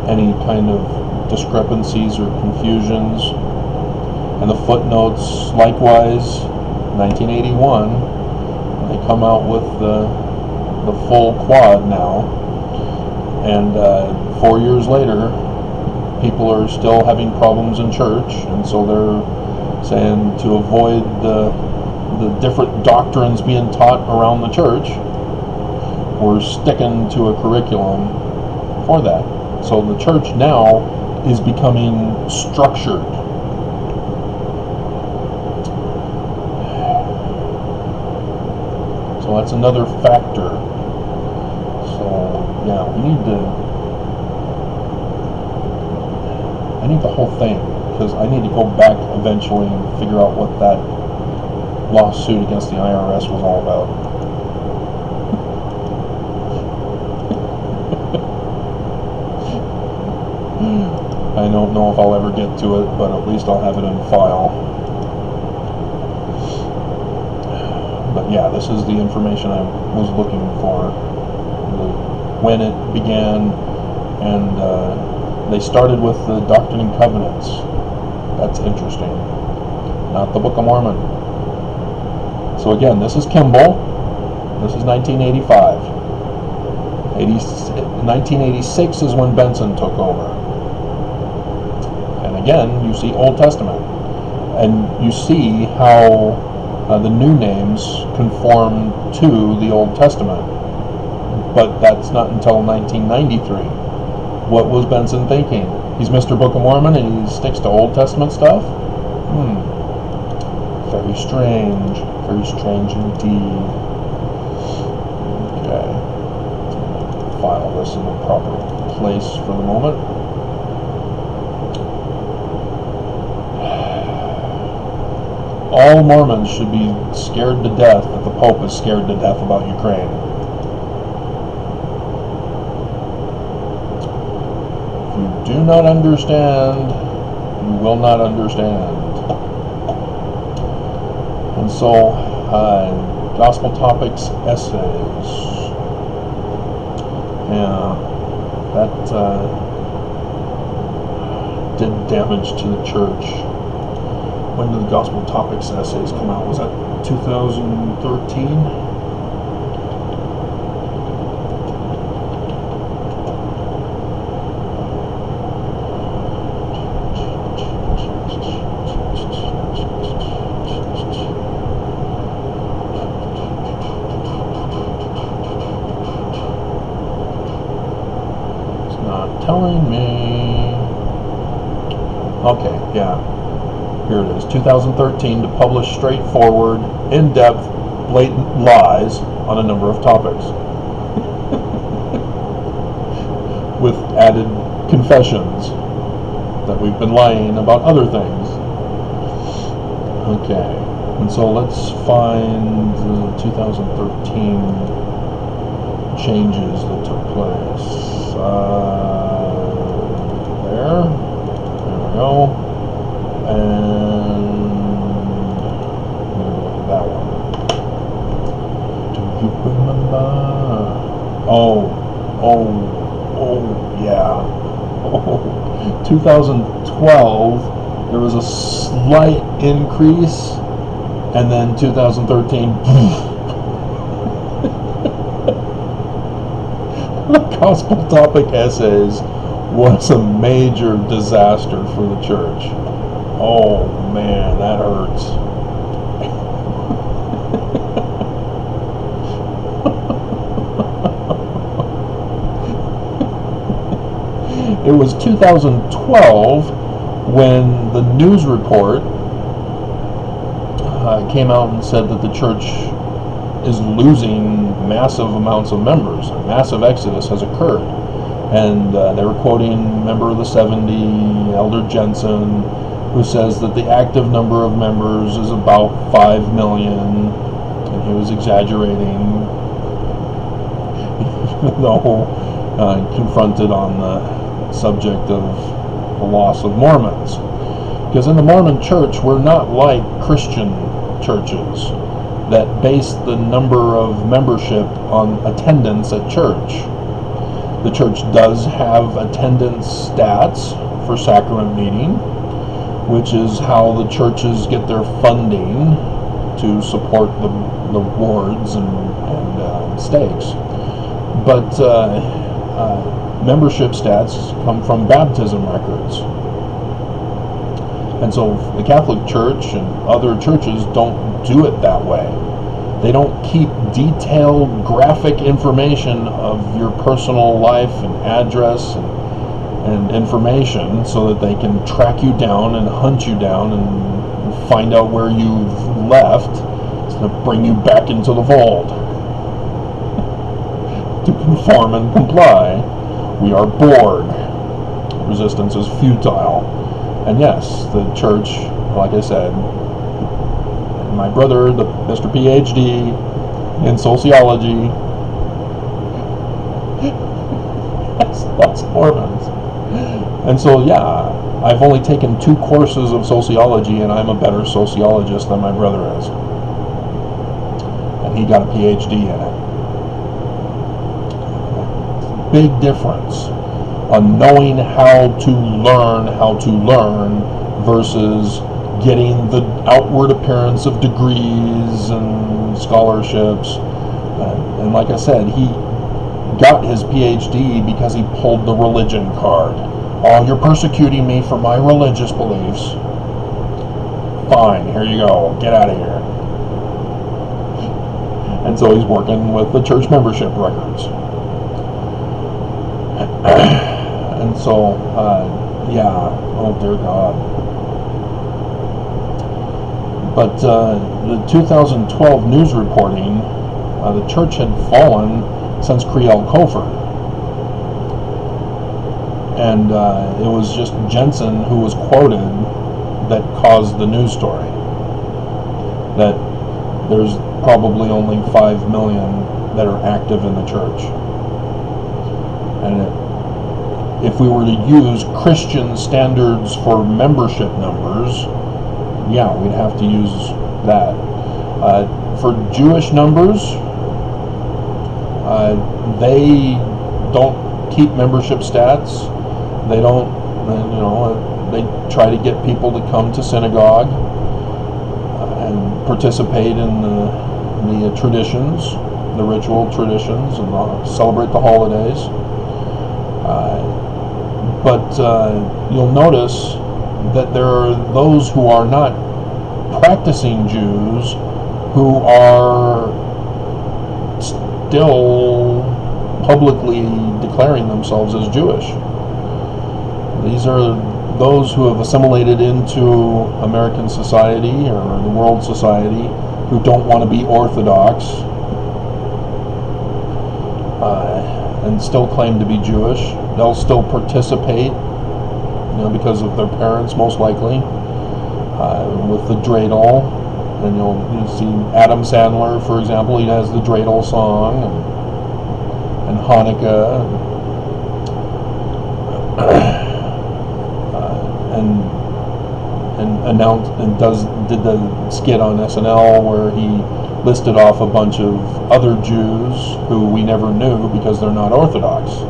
any kind of discrepancies or confusions. And the footnotes, likewise, 1981, they come out with the full quad now. And 4 years later, people are still having problems in church, and so they're saying to avoid the different doctrines being taught around the church, we're sticking to a curriculum for that. So the church now is becoming structured. So that's another factor. So yeah, I need the whole thing, because I need to go back eventually and figure out what that lawsuit against the IRS was all about. I don't know if I'll ever get to it, but at least I'll have it in file. But yeah, this is the information I was looking for. When it began, and they started with the Doctrine and Covenants. That's interesting. Not the Book of Mormon. So again, this is Kimball. This is 1985. 1986 is when Benson took over. And again, you see Old Testament. And you see how the new names conform to the Old Testament. But that's not until 1993. What was Benson thinking? He's Mr. Book of Mormon and he sticks to Old Testament stuff? Very strange. Very strange indeed. Okay. File this in the proper place for the moment. All Mormons should be scared to death that the Pope is scared to death about Ukraine. If you do not understand, you will not understand. And so, Gospel Topics essays. Yeah, that did damage to the church. When did the Gospel Topics essays come out? Was that 2013? Telling me. Okay, yeah. Here it is. 2013 to publish straightforward, in-depth, blatant lies on a number of topics. With added confessions that we've been lying about other things. Okay. And so let's find the 2013 changes that took place. There we go, and that one. Do you remember? Oh, yeah. 2012, there was a slight increase, and then 2013, the Gospel Topic essays was a major disaster for the church. Oh man, that hurts. It was 2012 when the news report came out and said that the church is losing massive amounts of members. A massive exodus has occurred. And they were quoting a member of the 70, Elder Jensen, who says that the active number of members is about 5 million. And he was exaggerating, even though confronted on the subject of the loss of Mormons. Because in the Mormon church, we're not like Christian churches that base the number of membership on attendance at church. The church does have attendance stats for sacrament meeting, which is how the churches get their funding to support the wards and stakes. But membership stats come from baptism records. And so the Catholic Church and other churches don't do it that way. They don't keep detailed graphic information of your personal life and address and information so that they can track you down and hunt you down and find out where you've left to bring you back into the fold. To conform and comply, we are bored. Resistance is futile. And yes, the church, like I said, my brother, the Mr. PhD in sociology, that's Mormons. And so, yeah, I've only taken 2 courses of sociology, and I'm a better sociologist than my brother is. And he got a PhD in it. Big difference on knowing how to learn versus getting the outward appearance of degrees and scholarships. And like I said, he got his PhD because he pulled the religion card. Oh, you're persecuting me for my religious beliefs. Fine, here you go. Get out of here. And so he's working with the church membership records. And so, yeah, oh dear God. But the 2012 news reporting, the church had fallen since Creel Cofer. And it was just Jensen who was quoted that caused the news story. That there's probably only 5 million that are active in the church. And if we were to use Christian standards for membership numbers, yeah, we'd have to use that. For Jewish numbers, they don't keep membership stats. They don't, they try to get people to come to synagogue and participate in the traditions, the ritual traditions, and celebrate the holidays. But you'll notice that there are those who are not practicing Jews who are still publicly declaring themselves as Jewish. These are those who have assimilated into American society or the world society who don't want to be Orthodox and still claim to be Jewish. They'll still participate, because of their parents, most likely, with the dreidel. And you'll see Adam Sandler, for example, he has the dreidel song, and Hanukkah, and announced and did the skit on SNL where he listed off a bunch of other Jews who we never knew because they're not Orthodox.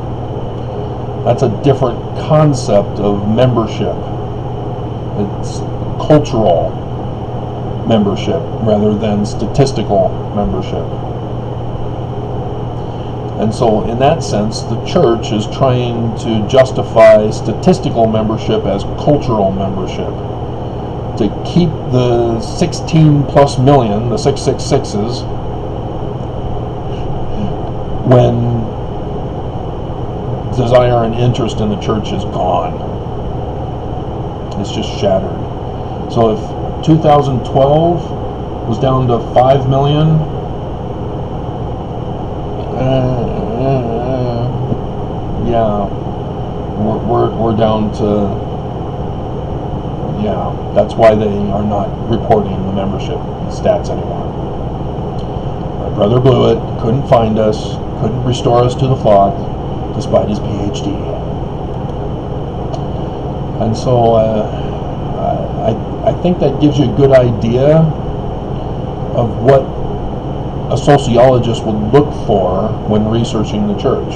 That's a different concept of membership. It's cultural membership rather than statistical membership. And so in that sense, the church is trying to justify statistical membership as cultural membership, to keep the 16 plus million, the 666s, when desire and interest in the church is gone. It's just shattered. So if 2012 was down to 5 million, yeah, we're down to, yeah, that's why they are not reporting the membership stats anymore. My brother blew it, couldn't find us, couldn't restore us to the flock, despite his PhD. And so I think that gives you a good idea of what a sociologist would look for when researching the church.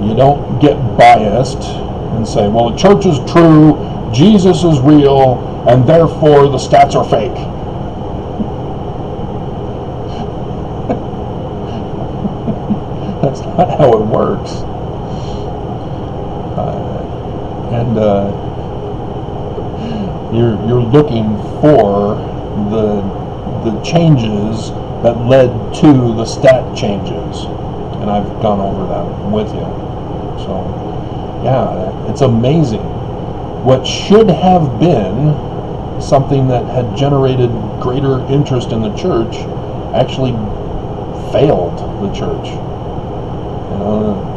You don't get biased and say, well, the church is true, Jesus is real, and therefore the stats are fake. That's not how it works. You're looking for the changes that led to the stat changes, and I've gone over that with you. So, yeah, it's amazing. What should have been something that had generated greater interest in the church actually failed the church.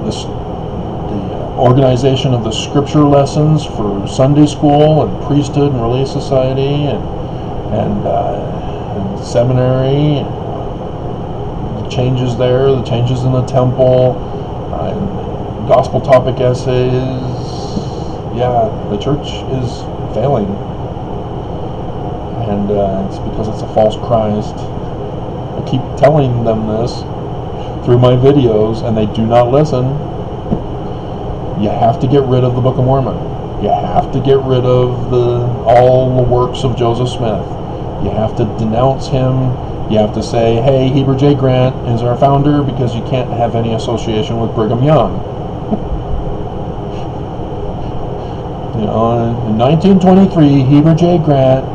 The organization of the scripture lessons for Sunday school and priesthood and Relay Society and seminary, the changes there, the changes in the temple, and gospel topic essays. Yeah, the church is failing, and it's because it's a false Christ. I keep telling them this through my videos, and they do not listen. You have to get rid of the Book of Mormon. You have to get rid of all the works of Joseph Smith. You have to denounce him. You have to say, hey, Heber J. Grant is our founder, because you can't have any association with Brigham Young. In 1923, Heber J. Grant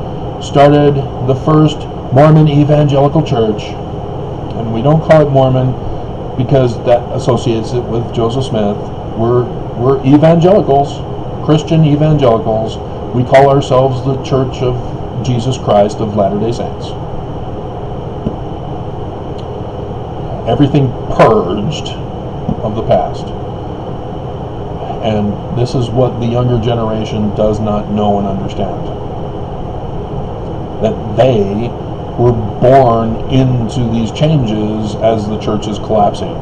started the first Mormon evangelical church, and we don't call it Mormon because that associates it with Joseph Smith. We're evangelicals, Christian evangelicals. We call ourselves the Church of Jesus Christ of Latter-day Saints. Everything purged of the past. And this is what the younger generation does not know and understand. That they were born into these changes as the church is collapsing.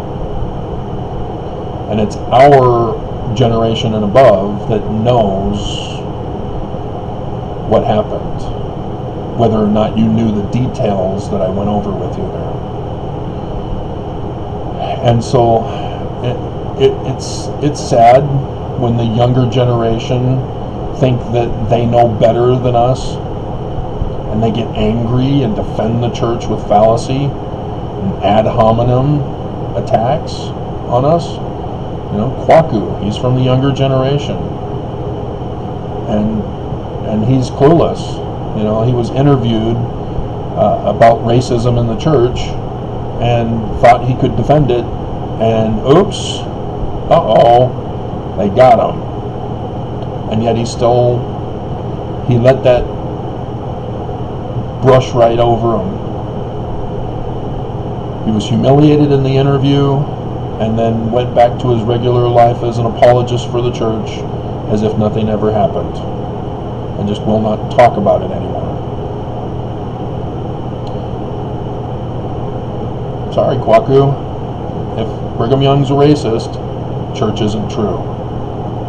And it's our generation and above that knows what happened, whether or not you knew the details that I went over with you there. And so it's sad when the younger generation think that they know better than us, and they get angry and defend the church with fallacy and ad hominem attacks on us. Kwaku, he's from the younger generation, and he's clueless. He was interviewed about racism in the church and thought he could defend it, and oops, they got him. And yet he let that brush right over him. He was humiliated in the interview, and then went back to his regular life as an apologist for the church, as if nothing ever happened, and just will not talk about it anymore. Sorry, Kwaku. If Brigham Young's a racist, church isn't true.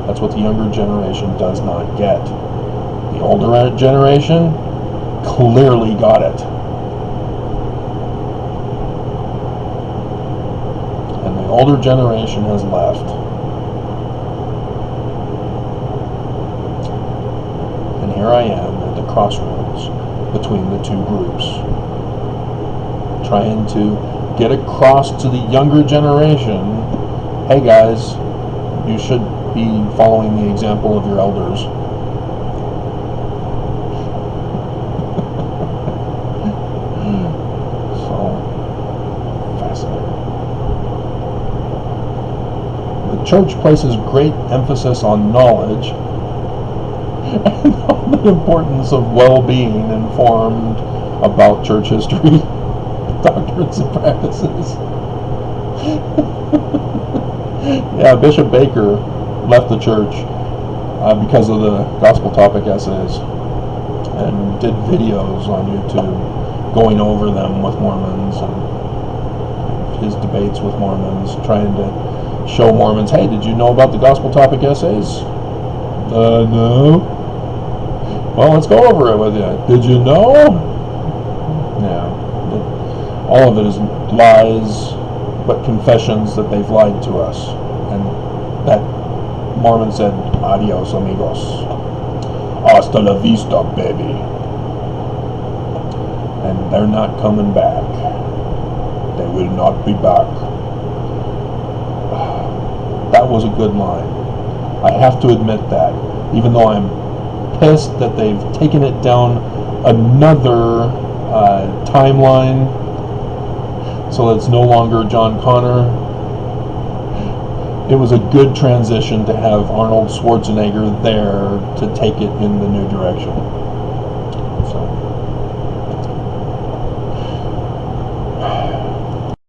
That's what the younger generation does not get. The older generation clearly got it. And the older generation has left. And here I am at the crossroads between the two groups, trying to get across to the younger generation, hey guys, you should be following the example of your elders. So fascinating. The church places great emphasis on knowledge and on the importance of well-being informed about church history, doctrines, and practices. Yeah, Bishop Baker left the church because of the gospel topic essays, and did videos on YouTube going over them with Mormons and his debates with Mormons, trying to show Mormons, hey, did you know about the gospel topic essays? No. Well, let's go over it with you. Did you know? Yeah. All of it is lies, but confessions that they've lied to us. And that Mormon said, adios, amigos. Hasta la vista, baby. And they're not coming back. They will not be back. That was a good line. I have to admit that. Even though I'm pissed that they've taken it down another timeline, so it's no longer John Connor. It was a good transition to have Arnold Schwarzenegger there to take it in the new direction. So